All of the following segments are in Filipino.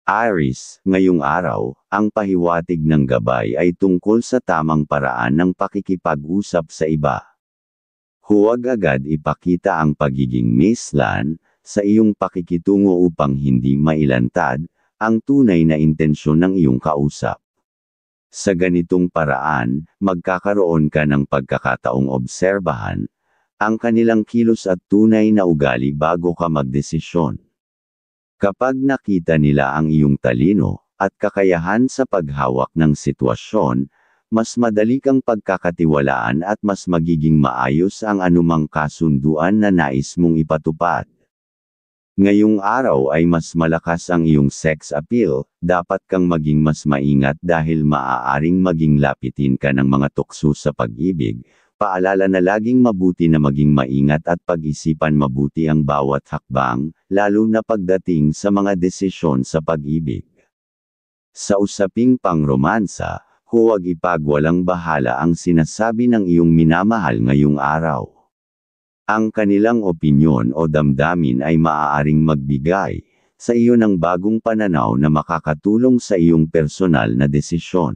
Aries, ngayong araw, ang pahiwatig ng gabay ay tungkol sa tamang paraan ng pakikipag-usap sa iba. Huwag agad ipakita ang pagiging mislan sa iyong pakikitungo upang hindi mailantad ang tunay na intensyon ng iyong kausap. Sa ganitong paraan, magkakaroon ka ng pagkakataong obserbahan ang kanilang kilos at tunay na ugali bago ka magdesisyon. Kapag nakita nila ang iyong talino at kakayahan sa paghawak ng sitwasyon, mas madali kang pagkakatiwalaan at mas magiging maayos ang anumang kasunduan na nais mong ipatupad. Ngayong araw ay mas malakas ang iyong sex appeal, dapat kang maging mas maingat dahil maaaring maging lapitin ka ng mga tukso sa pag-ibig. Paalala na laging mabuti na maging maingat at pag-isipan mabuti ang bawat hakbang, lalo na pagdating sa mga desisyon sa pag-ibig. Sa usaping pangromansa, huwag ipagwalang bahala ang sinasabi ng iyong minamahal ngayong araw. Ang kanilang opinyon o damdamin ay maaaring magbigay sa iyo ng bagong pananaw na makakatulong sa iyong personal na desisyon.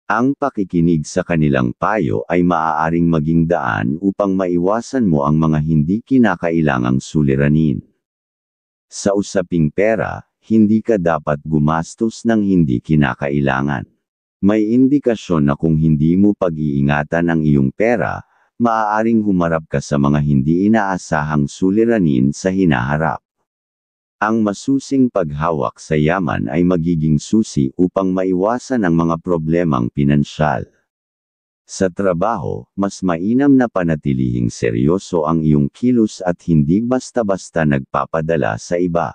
Ang pakikinig sa kanilang payo ay maaaring maging daan upang maiwasan mo ang mga hindi kinakailangang suliranin. Sa usaping pera, hindi ka dapat gumastos ng hindi kinakailangan. May indikasyon na kung hindi mo pag-iingatan ang iyong pera, maaaring humarap ka sa mga hindi inaasahang suliranin sa hinaharap. Ang masusing paghawak sa yaman ay magiging susi upang maiwasan ang mga problemang pinansyal. Sa trabaho, mas mainam na panatilihing seryoso ang iyong kilos at hindi basta-basta nagpapadala sa iba.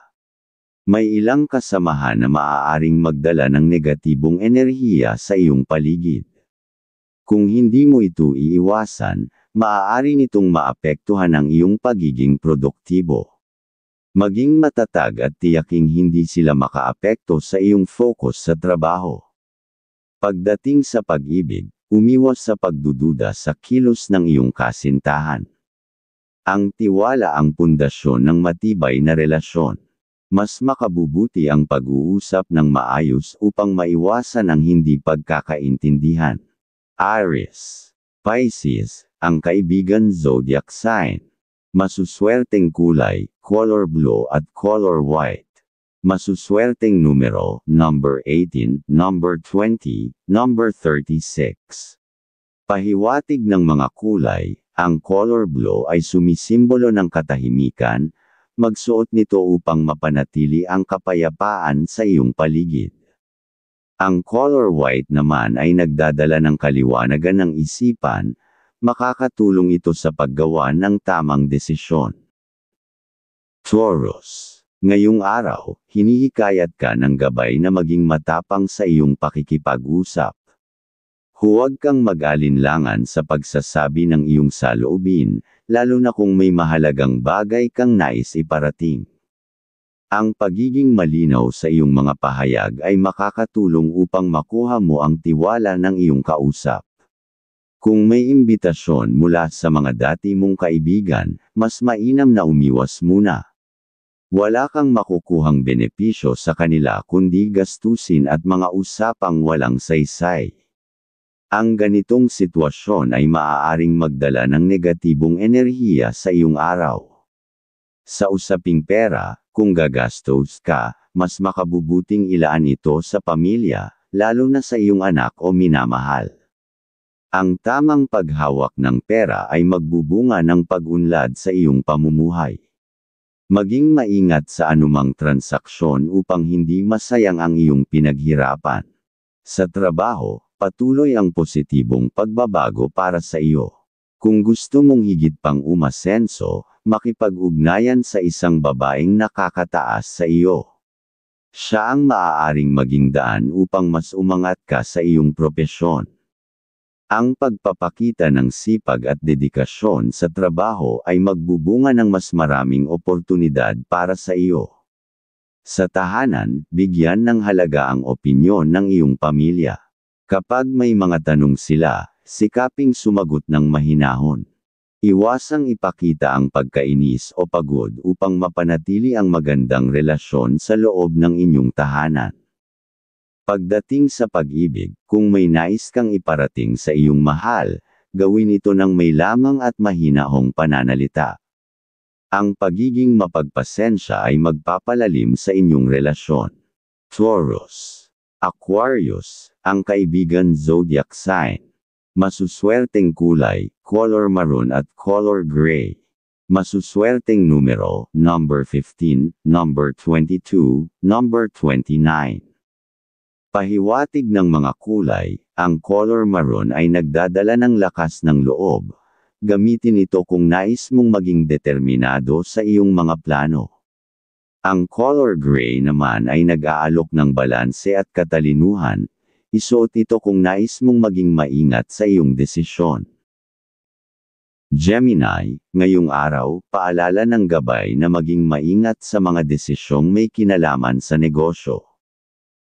May ilang kasamahan na maaaring magdala ng negatibong enerhiya sa iyong paligid. Kung hindi mo ito iiwasan, maaari nitong maapektuhan ang iyong pagiging produktibo. Maging matatag at tiyaking hindi sila makaapekto sa iyong focus sa trabaho. Pagdating sa pag-ibig, umiwas sa pagdududa sa kilos ng iyong kasintahan. Ang tiwala ang pundasyon ng matibay na relasyon. Mas makabubuti ang pag-uusap ng maayos upang maiwasan ang hindi pagkakaintindihan. Aries, Pisces, ang kaibigan zodiac sign. Masuswerteng kulay, color blue at color white. Masuswerteng numero, number 18, number 20, number 36. Pahiwatig ng mga kulay, ang color blue ay sumisimbolo ng katahimikan, magsuot nito upang mapanatili ang kapayapaan sa iyong paligid. Ang color white naman ay nagdadala ng kaliwanagan ng isipan, makakatulong ito sa paggawa ng tamang desisyon. Taurus, ngayong araw, hinihikayat ka ng gabay na maging matapang sa iyong pakikipag-usap. Huwag kang mag-alinlangan sa pagsasabi ng iyong saloobin, lalo na kung may mahalagang bagay kang nais iparating. Ang pagiging malinaw sa iyong mga pahayag ay makakatulong upang makuha mo ang tiwala ng iyong kausap. Kung may imbitasyon mula sa mga dati mong kaibigan, mas mainam na umiwas muna. Wala kang makukuhang benepisyo sa kanila kundi gastusin at mga usapang walang saysay. Ang ganitong sitwasyon ay maaaring magdala ng negatibong enerhiya sa iyong araw. Sa usaping pera, kung gagastos ka, mas makabubuting ilaan ito sa pamilya, lalo na sa iyong anak o minamahal. Ang tamang paghawak ng pera ay magbubunga ng pag-unlad sa iyong pamumuhay. Maging maingat sa anumang transaksyon upang hindi masayang ang iyong pinaghirapan. Sa trabaho, patuloy ang positibong pagbabago para sa iyo. Kung gusto mong higit pang umasenso, makipag-ugnayan sa isang babaeng nakakataas sa iyo. Siya ang maaaring maging daan upang mas umangat ka sa iyong propesyon. Ang pagpapakita ng sipag at dedikasyon sa trabaho ay magbubunga ng mas maraming oportunidad para sa iyo. Sa tahanan, bigyan ng halaga ang opinyon ng iyong pamilya. Kapag may mga tanong sila, sikaping sumagot ng mahinahon. Iwasang ipakita ang pagkainis o pagod upang mapanatili ang magandang relasyon sa loob ng inyong tahanan. Pagdating sa pag-ibig, kung may nais kang iparating sa iyong mahal, gawin ito ng may lamang at mahinahong pananalita. Ang pagiging mapagpasensya ay magpapalalim sa inyong relasyon. Taurus. Aquarius, ang kaibigan zodiac sign. Masuswerteng kulay, color maroon at color gray. Masuswerteng numero, number 15, number 22, number 29. Pahiwatig ng mga kulay, ang color maroon ay nagdadala ng lakas ng loob. Gamitin ito kung nais mong maging determinado sa iyong mga plano. Ang color gray naman ay nag-aalok ng balanse at katalinuhan. Isuot ito kung nais mong maging maingat sa iyong desisyon. Gemini, ngayong araw, paalala ng gabay na maging maingat sa mga desisyong may kinalaman sa negosyo.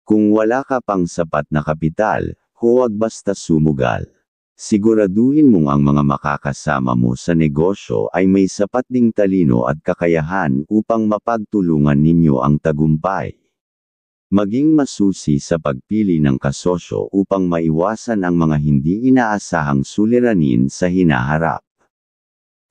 Kung wala ka pang sapat na kapital, huwag basta sumugal. Siguraduhin mong ang mga makakasama mo sa negosyo ay may sapat ding talino at kakayahan upang mapagtulungan ninyo ang tagumpay. Maging masusi sa pagpili ng kasosyo upang maiwasan ang mga hindi inaasahang suliranin sa hinaharap.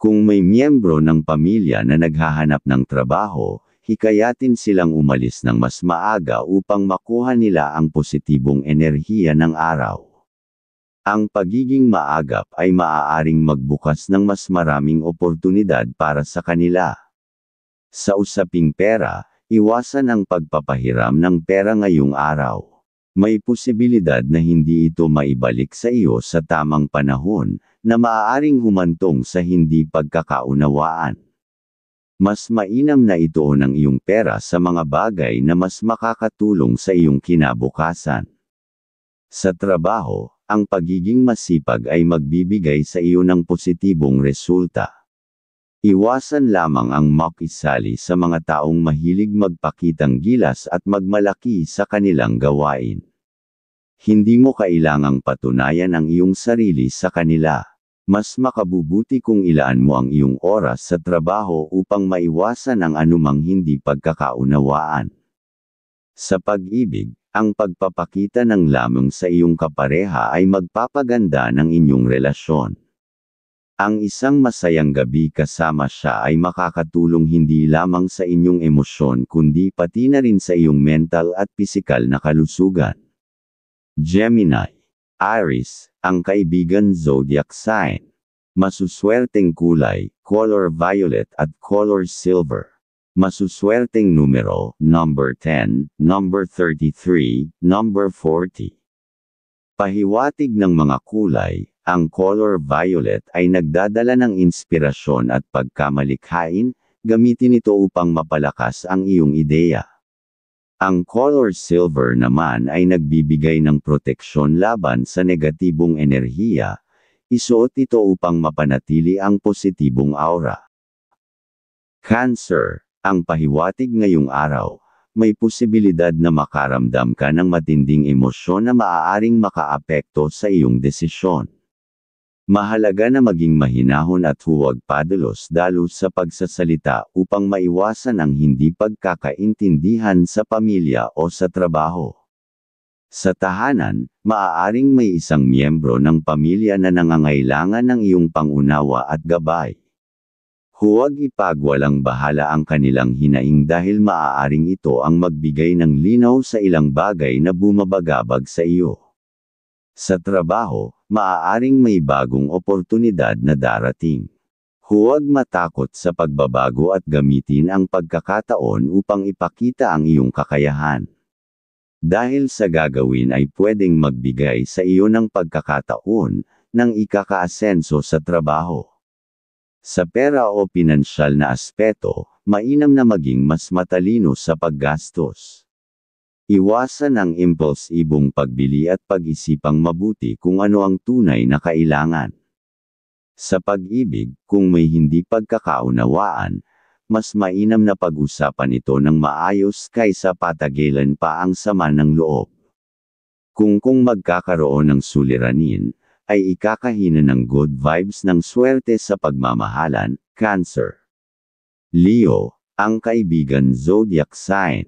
Kung may miyembro ng pamilya na naghahanap ng trabaho, hikayatin silang umalis ng mas maaga upang makuha nila ang positibong enerhiya ng araw. Ang pagiging maagap ay maaaring magbukas ng mas maraming oportunidad para sa kanila. Sa usaping pera, iwasan ang pagpapahiram ng pera ngayong araw. May posibilidad na hindi ito maibalik sa iyo sa tamang panahon, na maaaring humantong sa hindi pagkakaunawaan. Mas mainam na ituon ang iyong pera sa mga bagay na mas makakatulong sa iyong kinabukasan. Sa trabaho, ang pagiging masipag ay magbibigay sa iyo ng positibong resulta. Iwasan lamang ang makisali sa mga taong mahilig magpakitang gilas at magmalaki sa kanilang gawain. Hindi mo kailangang patunayan ang iyong sarili sa kanila. Mas makabubuti kung ilaan mo ang iyong oras sa trabaho upang maiwasan ang anumang hindi pagkakaunawaan. Sa pag-ibig, ang pagpapakita ng lamang sa iyong kapareha ay magpapaganda ng inyong relasyon. Ang isang masayang gabi kasama siya ay makakatulong hindi lamang sa inyong emosyon kundi pati na rin sa iyong mental at pisikal na kalusugan. Gemini. Aries, ang kaibigan zodiac sign. Masuswerteng kulay, color violet at color silver. Masuswerteng numero, number 10, number 33, number 40. Pahiwatig ng mga kulay, ang color violet ay nagdadala ng inspirasyon at pagkamalikhain, gamitin ito upang mapalakas ang iyong ideya. Ang color silver naman ay nagbibigay ng proteksyon laban sa negatibong enerhiya, isuot ito upang mapanatili ang positibong aura. Cancer, ang pahiwatig ngayong araw, may posibilidad na makaramdam ka ng matinding emosyon na maaaring makaapekto sa iyong desisyon. Mahalaga na maging mahinahon at huwag padalos-dalos sa pagsasalita upang maiwasan ang hindi pagkakaintindihan sa pamilya o sa trabaho. Sa tahanan, maaaring may isang miyembro ng pamilya na nangangailangan ng iyong pangunawa at gabay. Huwag ipagwalang bahala ang kanilang hinaing dahil maaaring ito ang magbigay ng linaw sa ilang bagay na bumabagabag sa iyo. Sa trabaho, maaaring may bagong oportunidad na darating. Huwag matakot sa pagbabago at gamitin ang pagkakataon upang ipakita ang iyong kakayahan. Dahil sa gagawin ay pwedeng magbigay sa iyo ng pagkakataon ng ikakaasenso sa trabaho. Sa pera o pinansyal na aspeto, mainam na maging mas matalino sa paggastos. Iwasan ang impulsibong pagbili at pag-isipang mabuti kung ano ang tunay na kailangan. Sa pag-ibig, kung may hindi pagkakaunawaan, mas mainam na pag-usapan ito ng maayos kaysa patagilan pa ang sama ng loob. Kung magkakaroon ng suliranin, ay ikakahina ng good vibes ng swerte sa pagmamahalan, Cancer. Leo, ang kaibigan zodiac sign.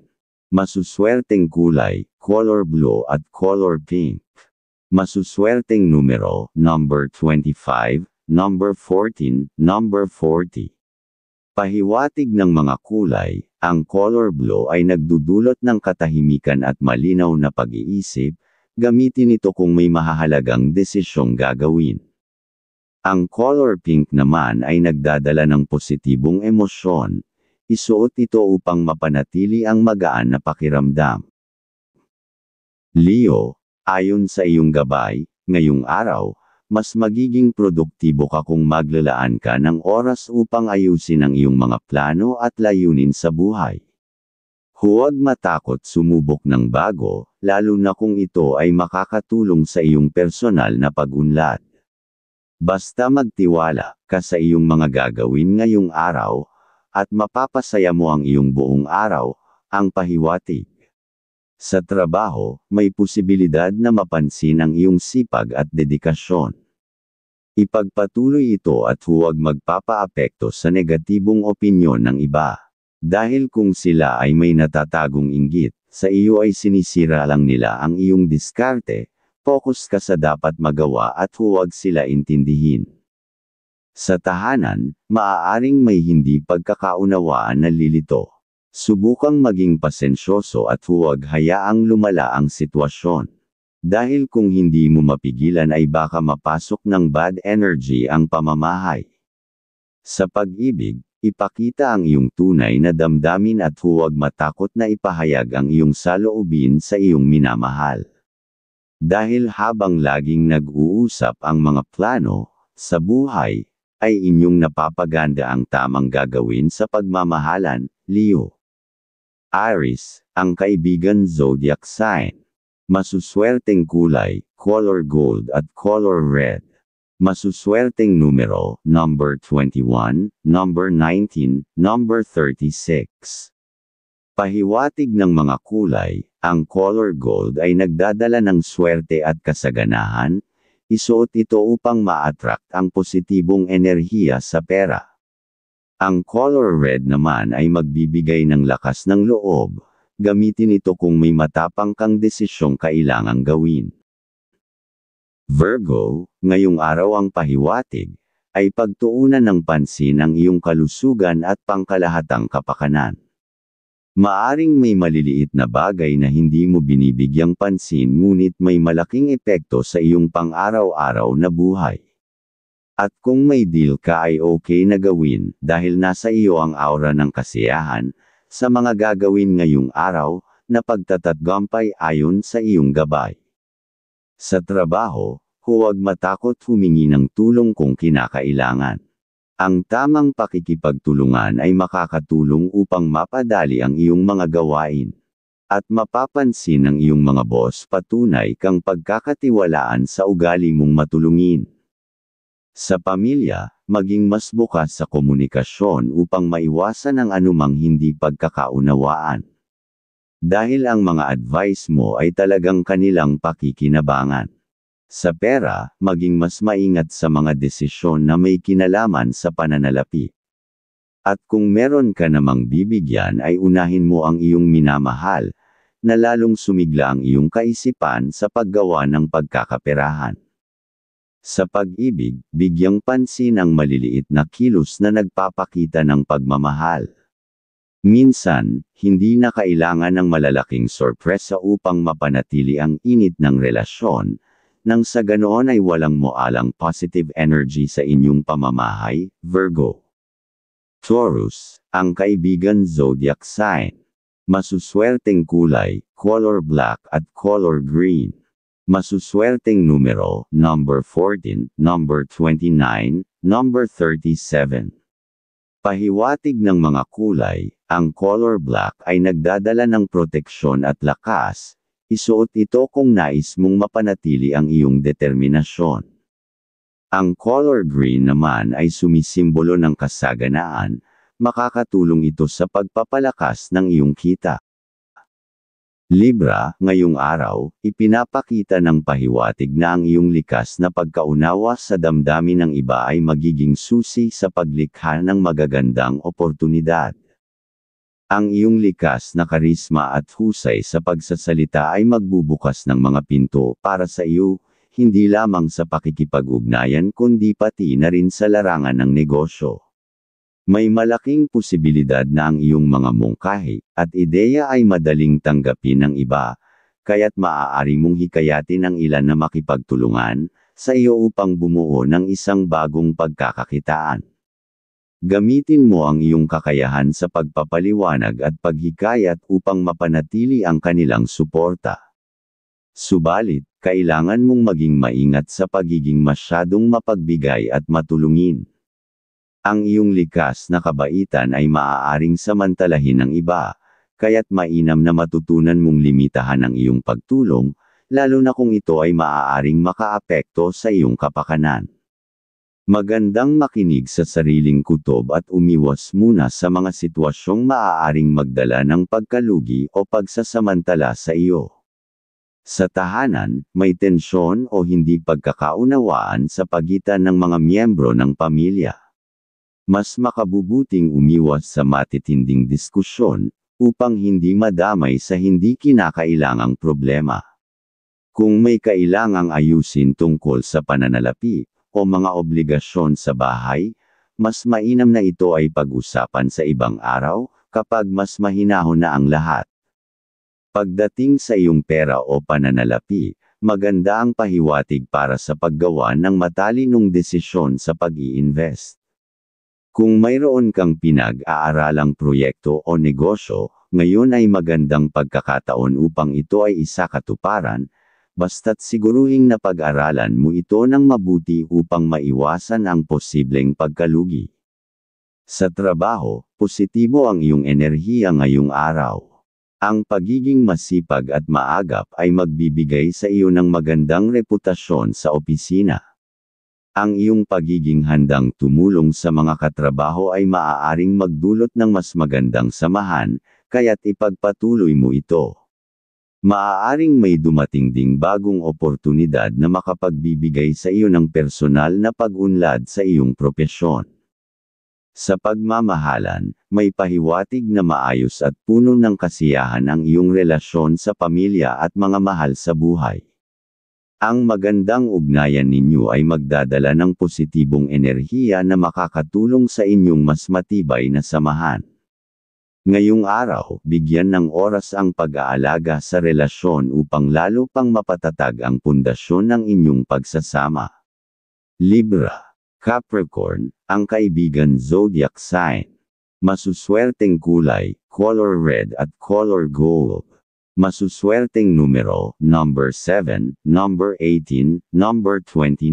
Masuswerteng kulay, color blue at color pink. Masuswerteng numero, number 25, number 14, number 40. Pahiwatig ng mga kulay, ang color blue ay nagdudulot ng katahimikan at malinaw na pag-iisip, gamitin ito kung may mahahalagang desisyong gagawin. Ang color pink naman ay nagdadala ng positibong emosyon, isuot ito upang mapanatili ang magaan na pakiramdam. Leo, ayon sa iyong gabay, ngayong araw, mas magiging produktibo ka kung maglalaan ka ng oras upang ayusin ang iyong mga plano at layunin sa buhay. Huwag matakot sumubok ng bago, lalo na kung ito ay makakatulong sa iyong personal na pag-unlad. Basta magtiwala ka sa iyong mga gagawin ngayong araw, at mapapasaya mo ang iyong buong araw, ang pahiwatig. Sa trabaho, may posibilidad na mapansin ang iyong sipag at dedikasyon. Ipagpatuloy ito at huwag magpapaapekto sa negatibong opinyon ng iba. Dahil kung sila ay may natatagong inggit, sa iyo ay sinisira lang nila ang iyong diskarte, focus ka sa dapat magawa at huwag sila intindihin. Sa tahanan, maaaring may hindi pagkakaunawaan na lilito. Subukang maging pasensyoso at huwag hayaang lumala ang sitwasyon. Dahil kung hindi mo mapigilan ay baka mapasok ng bad energy ang pamamahay. Sa pag-ibig, ipakita ang iyong tunay na damdamin at huwag matakot na ipahayag ang iyong saloobin sa iyong minamahal. Dahil habang laging nag-uusap ang mga plano, sa buhay, ay inyong napapaganda ang tamang gagawin sa pagmamahalan, Leo. Aries, ang kaibigan zodiac sign. Masuswerteng kulay, color gold at color red. Masuswerteng numero, number 21, number 19, number 36. Pahiwatig ng mga kulay, ang color gold ay nagdadala ng swerte at kasaganahan, isuot ito upang ma-attract ang positibong enerhiya sa pera. Ang color red naman ay magbibigay ng lakas ng loob, gamitin ito kung may matapang kang desisyong kailangang gawin. Virgo, ngayong araw ang pahiwatig, ay pagtuunan ng pansin ang iyong kalusugan at pangkalahatang kapakanan. Maaring may maliliit na bagay na hindi mo binibigyang pansin ngunit may malaking epekto sa iyong pang-araw-araw na buhay. At kung may deal ka ay okay na gawin dahil nasa iyo ang aura ng kasiyahan, sa mga gagawin ngayong araw, na pagtatatagumpay ayon sa iyong gabay. Sa trabaho, huwag matakot humingi ng tulong kung kinakailangan. Ang tamang pakikipagtulungan ay makakatulong upang mapadali ang iyong mga gawain. At mapapansin ng iyong mga boss patunay kang pagkakatiwalaan sa ugali mong matulungin. Sa pamilya, maging mas bukas sa komunikasyon upang maiwasan ang anumang hindi pagkakaunawaan. Dahil ang mga advice mo ay talagang kanilang pakikinabangan. Sa pera, maging mas maingat sa mga desisyon na may kinalaman sa pananalapi. At kung meron ka namang bibigyan ay unahin mo ang iyong minamahal, na lalong sumigla ang iyong kaisipan sa paggawa ng pagkakaperahan. Sa pag-ibig, bigyang pansin ang maliliit na kilos na nagpapakita ng pagmamahal. Minsan, hindi na kailangan ng malalaking sorpresa upang mapanatili ang init ng relasyon, nang sa ganoon ay walang moalang positive energy sa inyong pamamahay, Virgo. Taurus, ang kaibigan zodiac sign. Masuswerteng kulay, color black at color green. Masuswerteng numero, number 14, number 29, number 37. Pahiwatig ng mga kulay, ang color black ay nagdadala ng proteksyon at lakas, isuot ito kung nais mong mapanatili ang iyong determinasyon. Ang color green naman ay sumisimbolo ng kasaganaan, makakatulong ito sa pagpapalakas ng iyong kita. Libra, ngayong araw, ipinapakita ng pahiwatig na ang iyong likas na pagkaunawa sa damdamin ng iba ay magiging susi sa paglikha ng magagandang oportunidad. Ang iyong likas na karisma at husay sa pagsasalita ay magbubukas ng mga pinto para sa iyo, hindi lamang sa pakikipag-ugnayan kundi pati na rin sa larangan ng negosyo. May malaking posibilidad na ang iyong mga mungkahi at ideya ay madaling tanggapin ng iba, kaya't maaari mong hikayatin ang ilan na makipagtulungan sa iyo upang bumuo ng isang bagong pagkakakitaan. Gamitin mo ang iyong kakayahan sa pagpapaliwanag at paghikayat upang mapanatili ang kanilang suporta. Subalit, kailangan mong maging maingat sa pagiging masyadong mapagbigay at matulungin. Ang iyong likas na kabaitan ay maaaring samantalahin ng iba, kaya't mainam na matutunan mong limitahan ang iyong pagtulong, lalo na kung ito ay maaaring makaapekto sa iyong kapakanan. Magandang makinig sa sariling kutob at umiwas muna sa mga sitwasyong maaaring magdala ng pagkalugi o pagsasamantala sa iyo. Sa tahanan, may tensyon o hindi pagkakaunawaan sa pagitan ng mga miyembro ng pamilya. Mas makabubuting umiwas sa matitinding diskusyon, upang hindi madamay sa hindi kinakailangang problema. Kung may kailangang ayusin tungkol sa pananalapi, o mga obligasyon sa bahay, mas mainam na ito ay pag-usapan sa ibang araw, kapag mas mahinahon na ang lahat. Pagdating sa iyong pera o pananalapi, maganda ang pahiwatig para sa paggawa ng matalinong desisyon sa pag-i-invest. Kung mayroon kang pinag-aaralang proyekto o negosyo, ngayon ay magandang pagkakataon upang ito ay isakatuparan, basta't siguruhing napag-aralan mo ito ng mabuti upang maiwasan ang posibleng pagkalugi. Sa trabaho, positibo ang iyong enerhiya ngayong araw. Ang pagiging masipag at maagap ay magbibigay sa iyo ng magandang reputasyon sa opisina. Ang iyong pagiging handang tumulong sa mga katrabaho ay maaaring magdulot ng mas magandang samahan, kaya't ipagpatuloy mo ito. Maaaring may dumating ding bagong oportunidad na makapagbibigay sa iyo ng personal na pag-unlad sa iyong propesyon. Sa pagmamahalan, may pahiwatig na maayos at puno ng kasiyahan ang iyong relasyon sa pamilya at mga mahal sa buhay. Ang magandang ugnayan ninyo ay magdadala ng positibong enerhiya na makakatulong sa inyong mas matibay na samahan. Ngayong araw, bigyan ng oras ang pag-aalaga sa relasyon upang lalo pang mapatatag ang pundasyon ng inyong pagsasama. Libra, Capricorn, ang kaibigan zodiac sign. Masuswerteng kulay, color red at color gold. Masuswerteng numero, number 7, number 18, number 29.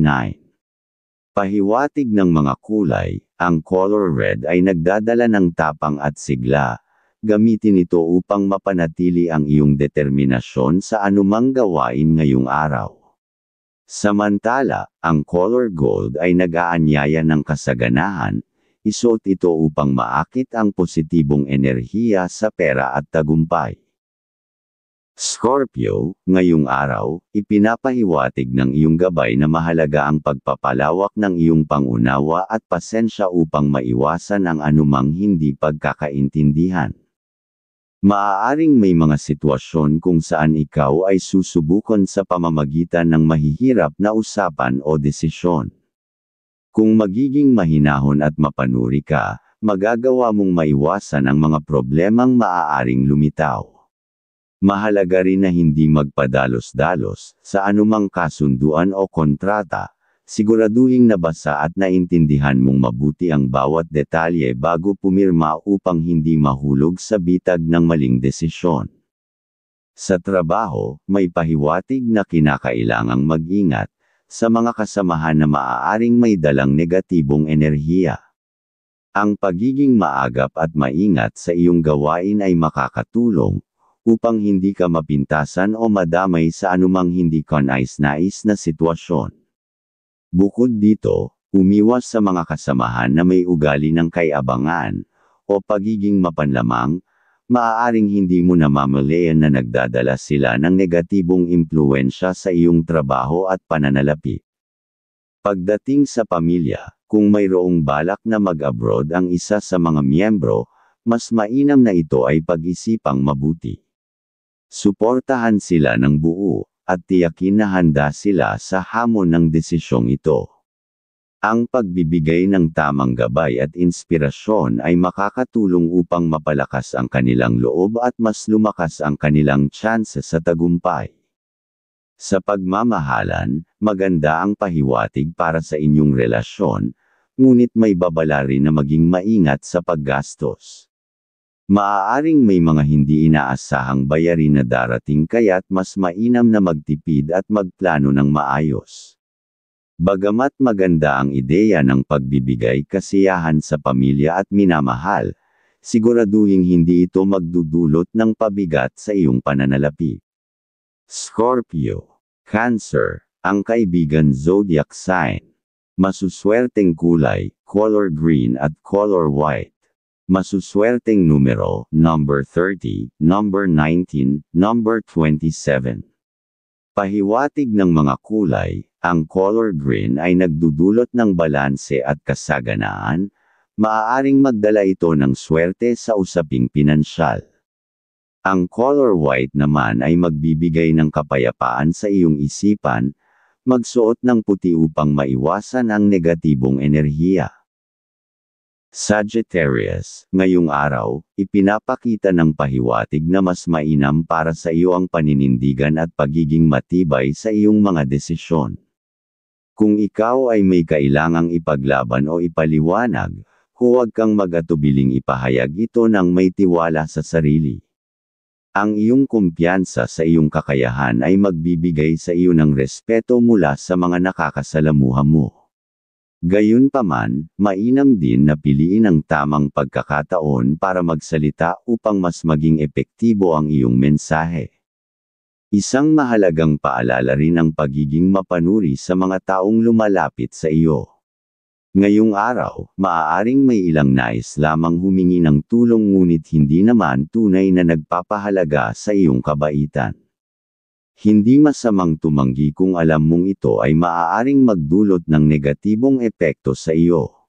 Pahiwatig ng mga kulay, ang color red ay nagdadala ng tapang at sigla. Gamitin ito upang mapanatili ang iyong determinasyon sa anumang gawain ngayong araw. Samantala, ang color gold ay nag-aanyaya ng kasaganahan. Isuot ito upang maakit ang positibong enerhiya sa pera at tagumpay. Scorpio, ngayong araw, ipinapahiwatig ng iyong gabay na mahalaga ang pagpapalawak ng iyong pangunawa at pasensya upang maiwasan ang anumang hindi pagkakaintindihan. Maaaring may mga sitwasyon kung saan ikaw ay susubukon sa pamamagitan ng mahihirap na usapan o desisyon. Kung magiging mahinahon at mapanuri ka, magagawa mong maiwasan ang mga problemang maaaring lumitaw. Mahalaga rin na hindi magpadalos-dalos sa anumang kasunduan o kontrata, siguraduhing nabasa at naintindihan mong mabuti ang bawat detalye bago pumirma upang hindi mahulog sa bitag ng maling desisyon. Sa trabaho, may pahiwatig na kinakailangang mag-ingat sa mga kasamahan na maaaring may dalang negatibong enerhiya. Ang pagiging maagap at maingat sa iyong gawain ay makakatulong upang hindi ka mapintasan o madamay sa anumang hindi kanais-nais na sitwasyon. Bukod dito, umiwas sa mga kasamahan na may ugali ng kay-abangan, o pagiging mapanlamang, maaaring hindi mo namamalayan na nagdadala sila ng negatibong impluwensya sa iyong trabaho at pananalapi. Pagdating sa pamilya, kung mayroong balak na mag-abroad ang isa sa mga miyembro, mas mainam na ito ay pag-isipang mabuti. Suportahan sila ng buo, at tiyakin na handa sila sa hamon ng desisyong ito. Ang pagbibigay ng tamang gabay at inspirasyon ay makakatulong upang mapalakas ang kanilang loob at mas lumakas ang kanilang tsansa sa tagumpay. Sa pagmamahalan, maganda ang pahiwatig para sa inyong relasyon, ngunit may babala rin na maging maingat sa paggastos. Maaaring may mga hindi inaasahang bayarin na darating kaya't mas mainam na magtipid at magplano ng maayos. Bagamat maganda ang ideya ng pagbibigay kasiyahan sa pamilya at minamahal, siguraduhing hindi ito magdudulot ng pabigat sa iyong pananalapi. Scorpio, Cancer, ang kaibigan zodiac sign. Masuswerteng kulay, color green at color white. Masuswerteng numero, number 30, number 19, number 27. Pahiwatig ng mga kulay, ang color green ay nagdudulot ng balanse at kasaganaan, maaaring magdala ito ng swerte sa usaping pinansyal. Ang color white naman ay magbibigay ng kapayapaan sa iyong isipan, magsuot ng puti upang maiwasan ang negatibong enerhiya. Sagittarius, ngayong araw, ipinapakita ng pahiwatig na mas mainam para sa iyo ang paninindigan at pagiging matibay sa iyong mga desisyon. Kung ikaw ay may kailangang ipaglaban o ipaliwanag, huwag kang mag-atubiling ipahayag ito ng may tiwala sa sarili. Ang iyong kumpiyansa sa iyong kakayahan ay magbibigay sa iyo ng respeto mula sa mga nakakasalamuha mo. Gayunpaman, mainam din na piliin ang tamang pagkakataon para magsalita upang mas maging epektibo ang iyong mensahe. Isang mahalagang paalala rin ang pagiging mapanuri sa mga taong lumalapit sa iyo. Ngayong araw, maaaring may ilang nais lamang humingi ng tulong ngunit hindi naman tunay na nagpapahalaga sa iyong kabaitan. Hindi masamang tumanggi kung alam mong ito ay maaaring magdulot ng negatibong epekto sa iyo.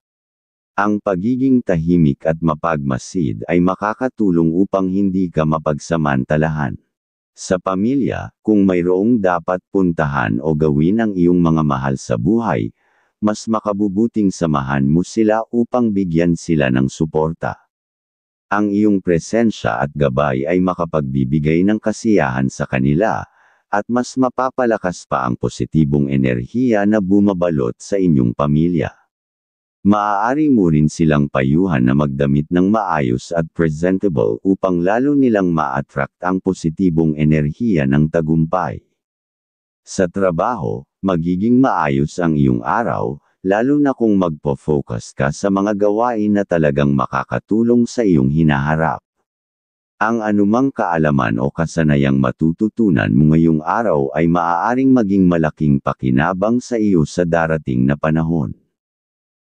Ang pagiging tahimik at mapagmasid ay makakatulong upang hindi ka mapagsamantalahan. Sa pamilya, kung mayroong dapat puntahan o gawin ang iyong mga mahal sa buhay, mas makabubuting samahan mo sila upang bigyan sila ng suporta. Ang iyong presensya at gabay ay makapagbibigay ng kasiyahan sa kanila, at mas mapapalakas pa ang positibong enerhiya na bumabalot sa inyong pamilya. Maaari mo rin silang payuhan na magdamit ng maayos at presentable upang lalo nilang ma-attract ang positibong enerhiya ng tagumpay. Sa trabaho, magiging maayos ang iyong araw, lalo na kung magpo-focus ka sa mga gawain na talagang makakatulong sa iyong hinaharap. Ang anumang kaalaman o kasanayang matututunan mo ngayong araw ay maaaring maging malaking pakinabang sa iyo sa darating na panahon.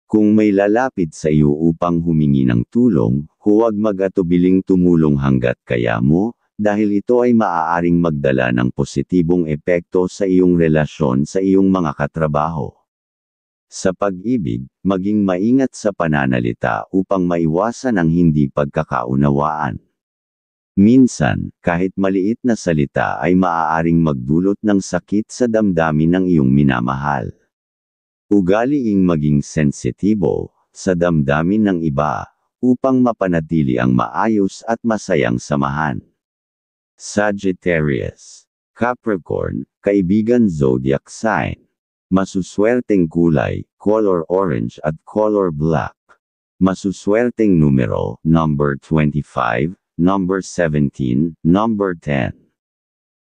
Kung may lalapit sa iyo upang humingi ng tulong, huwag mag-atubiling tumulong hanggat kaya mo, dahil ito ay maaaring magdala ng positibong epekto sa iyong relasyon sa iyong mga katrabaho. Sa pag-ibig, maging maingat sa pananalita upang maiwasan ang hindi pagkakaunawaan. Minsan, kahit maliit na salita ay maaaring magdulot ng sakit sa damdamin ng iyong minamahal. Ugaliing maging sensitibo sa damdamin ng iba, upang mapanatili ang maayos at masayang samahan. Sagittarius, Capricorn, kaibigan zodiac sign. Masuswerteng kulay, color orange at color black. Masuswerteng numero, number 25, number 17, number 10.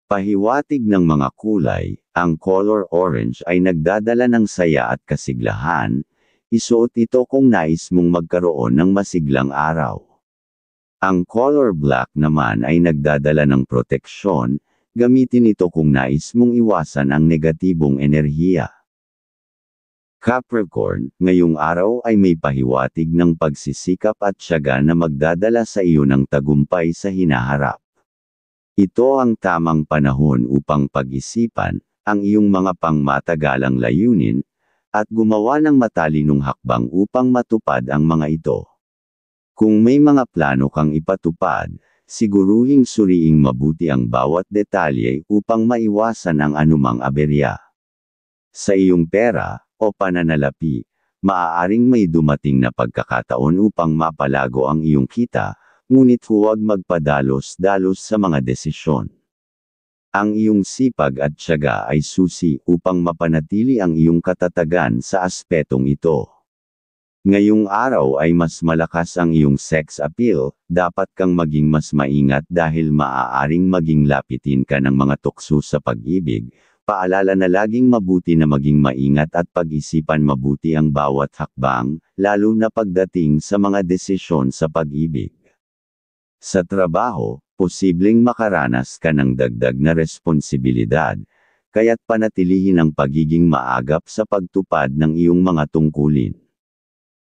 Pahiwatig ng mga kulay, ang color orange ay nagdadala ng saya at kasiglahan, isuot ito kung nais mong magkaroon ng masiglang araw. Ang color black naman ay nagdadala ng proteksyon, gamitin ito kung nais mong iwasan ang negatibong enerhiya. Capricorn, ngayong araw ay may pahiwatig ng pagsisikap at tiyaga na magdadala sa iyo ng tagumpay sa hinaharap. Ito ang tamang panahon upang pag-isipan ang iyong mga pangmatagalang layunin at gumawa ng matalinong hakbang upang matupad ang mga ito. Kung may mga plano kang ipatupad, siguruhing suriing mabuti ang bawat detalye upang maiwasan ang anumang aberya. Sa iyong pera o pananalapi, maaaring may dumating na pagkakataon upang mapalago ang iyong kita, ngunit huwag magpadalos-dalos sa mga desisyon. Ang iyong sipag at tiyaga ay susi upang mapanatili ang iyong katatagan sa aspetong ito. Ngayong araw ay mas malakas ang iyong sex appeal, dapat kang maging mas maingat dahil maaaring maging lapitin ka ng mga tukso sa pag-ibig. Paalala na laging mabuti na maging maingat at pag-isipan mabuti ang bawat hakbang, lalo na pagdating sa mga desisyon sa pag-ibig. Sa trabaho, posibleng makaranas ka ng dagdag na responsibilidad, kaya't panatilihin ang pagiging maagap sa pagtupad ng iyong mga tungkulin.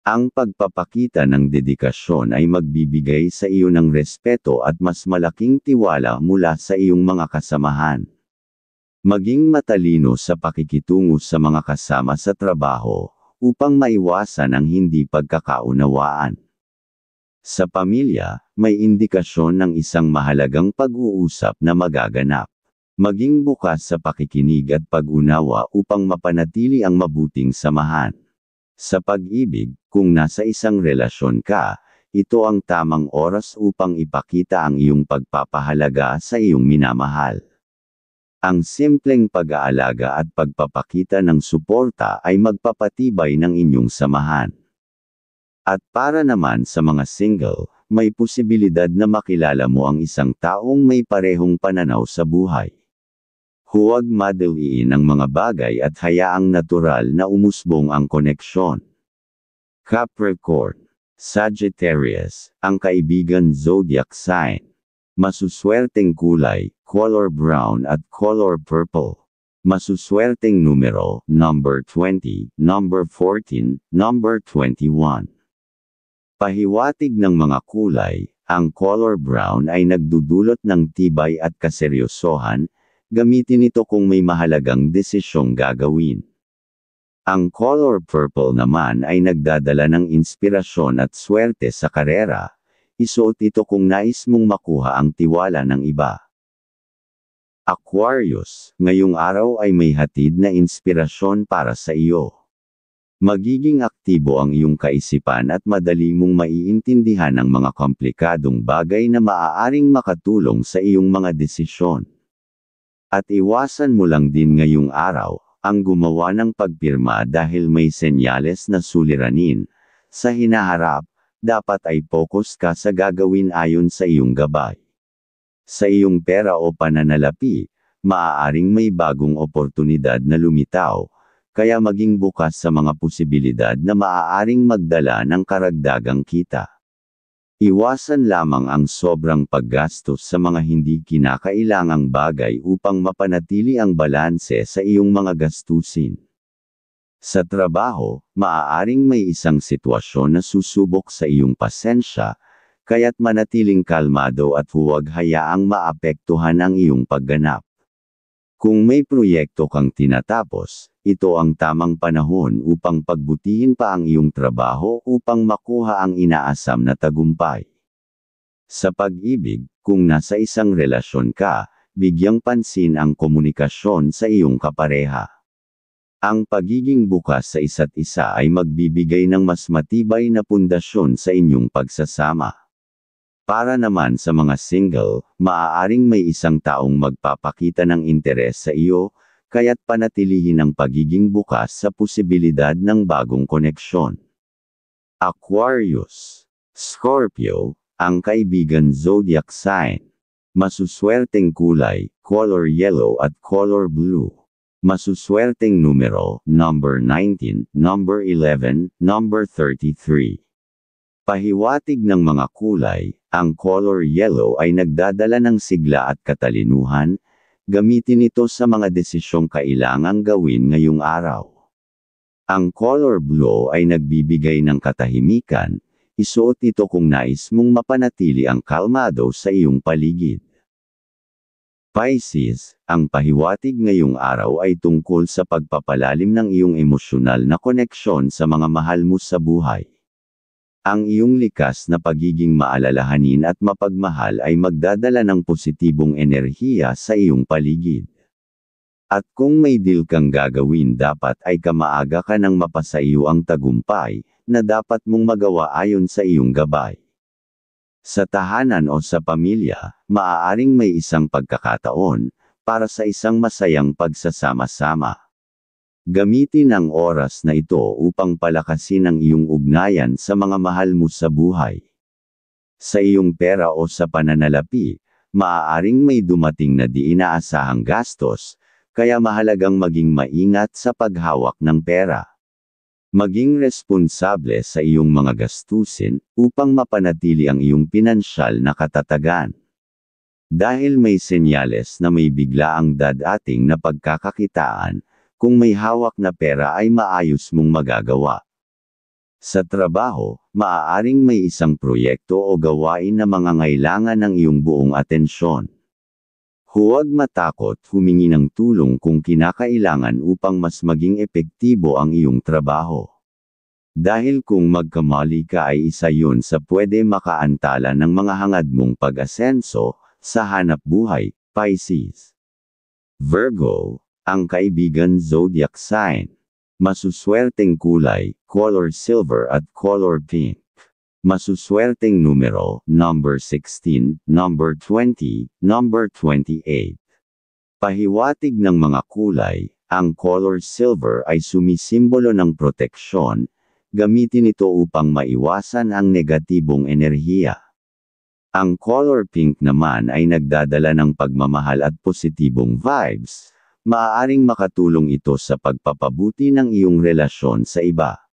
Ang pagpapakita ng dedikasyon ay magbibigay sa iyo ng respeto at mas malaking tiwala mula sa iyong mga kasamahan. Maging matalino sa pakikitungo sa mga kasama sa trabaho, upang maiwasan ang hindi pagkakaunawaan. Sa pamilya, may indikasyon ng isang mahalagang pag-uusap na magaganap. Maging bukas sa pakikinig at pag-unawa upang mapanatili ang mabuting samahan. Sa pag-ibig, kung nasa isang relasyon ka, ito ang tamang oras upang ipakita ang iyong pagpapahalaga sa iyong minamahal. Ang simpleng pag-aalaga at pagpapakita ng suporta ay magpapatibay ng inyong samahan. At para naman sa mga single, may posibilidad na makilala mo ang isang taong may parehong pananaw sa buhay. Huwag madaliin ang mga bagay at hayaang natural na umusbong ang koneksyon. Capricorn, Sagittarius, ang kaibigan zodiac sign. Masuswerteng kulay, color brown at color purple. Masuswerteng numero, number 20, number 14, number 21. Pahiwatig ng mga kulay, ang color brown ay nagdudulot ng tibay at kaseryosohan, gamitin ito kung may mahalagang desisyong gagawin. Ang color purple naman ay nagdadala ng inspirasyon at swerte sa karera. Isuot ito kung nais mong makuha ang tiwala ng iba. Aquarius, ngayong araw ay may hatid na inspirasyon para sa iyo. Magiging aktibo ang iyong kaisipan at madali mong maiintindihan ang mga komplikadong bagay na maaaring makatulong sa iyong mga desisyon. At iwasan mo lang din ngayong araw, ang gumawa ng pagpirma dahil may senyales na suliranin. Sa hinaharap, dapat ay focus ka sa gagawin ayon sa iyong gabay. Sa iyong pera o pananalapi, maaaring may bagong oportunidad na lumitaw, kaya maging bukas sa mga posibilidad na maaaring magdala ng karagdagang kita. Iwasan lamang ang sobrang paggastos sa mga hindi kinakailangang bagay upang mapanatili ang balanse sa iyong mga gastusin. Sa trabaho, maaaring may isang sitwasyon na susubok sa iyong pasensya, kaya't manatiling kalmado at huwag hayaang maapektuhan ang iyong pagganap. Kung may proyekto kang tinatapos, ito ang tamang panahon upang pagbutihin pa ang iyong trabaho upang makuha ang inaasam na tagumpay. Sa pag-ibig, kung nasa isang relasyon ka, bigyang pansin ang komunikasyon sa iyong kapareha. Ang pagiging bukas sa isa't isa ay magbibigay ng mas matibay na pundasyon sa inyong pagsasama. Para naman sa mga single, maaaring may isang taong magpapakita ng interes sa iyo, kaya't panatilihin ang pagiging bukas sa posibilidad ng bagong koneksyon. Aquarius, Scorpio, ang kaibigan zodiac sign. Masuswerteng kulay, color yellow at color blue. Masuswerteng numero, number 19, number 11, number 33. Pahiwatig ng mga kulay, ang color yellow ay nagdadala ng sigla at katalinuhan, gamitin ito sa mga desisyong kailangang gawin ngayong araw. Ang color blue ay nagbibigay ng katahimikan, isuot ito kung nais mong mapanatili ang kalmado sa iyong paligid. Pisces, ang pahiwatig ngayong araw ay tungkol sa pagpapalalim ng iyong emosyonal na koneksyon sa mga mahal mo sa buhay. Ang iyong likas na pagiging maalalahanin at mapagmahal ay magdadala ng positibong enerhiya sa iyong paligid. At kung may deal kang gagawin dapat ay kamaaga ka nang mapasaiyo ang tagumpay, na dapat mong magawa ayon sa iyong gabay. Sa tahanan o sa pamilya, maaaring may isang pagkakataon, para sa isang masayang pagsasama-sama. Gamitin ang oras na ito upang palakasin ang iyong ugnayan sa mga mahal mo sa buhay. Sa iyong pera o sa pananalapi, maaaring may dumating na di inaasahang gastos, kaya mahalagang maging maingat sa paghawak ng pera. Maging responsable sa iyong mga gastusin, upang mapanatili ang iyong pinansyal na katatagan. Dahil may senyales na may biglaang dadating na pagkakakitaan, kung may hawak na pera ay maayos mong magagawa. Sa trabaho, maaaring may isang proyekto o gawain na mangangailangan ng iyong buong atensyon. Huwag matakot humingi ng tulong kung kinakailangan upang mas maging epektibo ang iyong trabaho. Dahil kung magkamali ka ay isa yun sa pwede makaantala ng mga hangad mong pag-asenso sa hanap buhay, Pisces. Virgo, ang kaibigan zodiac sign. Masuswerteng kulay, color silver at color pink. Masuswerteng numero, number 16, number 20, number 28. Pahiwatig ng mga kulay, ang color silver ay sumisimbolo ng proteksyon, gamitin ito upang maiwasan ang negatibong enerhiya. Ang color pink naman ay nagdadala ng pagmamahal at positibong vibes, maaaring makatulong ito sa pagpapabuti ng iyong relasyon sa iba.